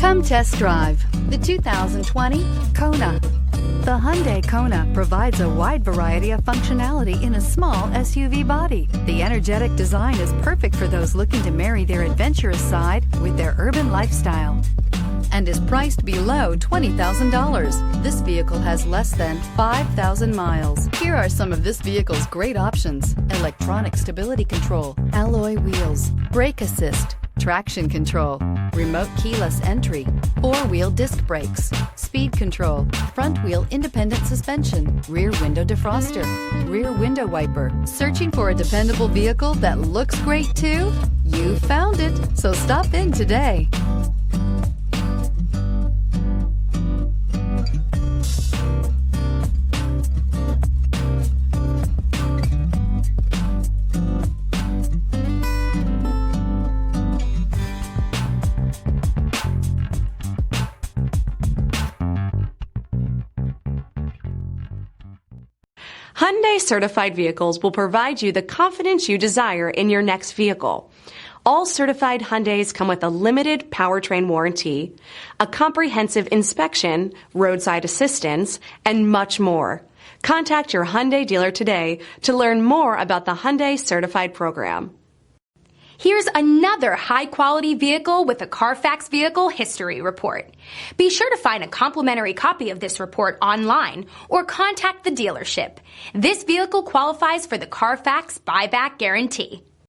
Come test drive the 2020 Kona. The Hyundai Kona provides a wide variety of functionality in a small SUV body. The energetic design is perfect for those looking to marry their adventurous side with their urban lifestyle and is priced below $20,000. This vehicle has less than 5,000 miles. Here are some of this vehicle's great options: electronic stability control, alloy wheels, brake assist, traction control, remote keyless entry, four-wheel disc brakes, speed control, front wheel independent suspension, rear window defroster, rear window wiper. Searching for a dependable vehicle that looks great too? You found it, so stop in today. Hyundai certified vehicles will provide you the confidence you desire in your next vehicle. All certified Hyundais come with a limited powertrain warranty, a comprehensive inspection, roadside assistance, and much more. Contact your Hyundai dealer today to learn more about the Hyundai certified program. Here's another high-quality vehicle with a CARFAX Vehicle History Report. Be sure to find a complimentary copy of this report online or contact the dealership. This vehicle qualifies for the CARFAX Buyback Guarantee.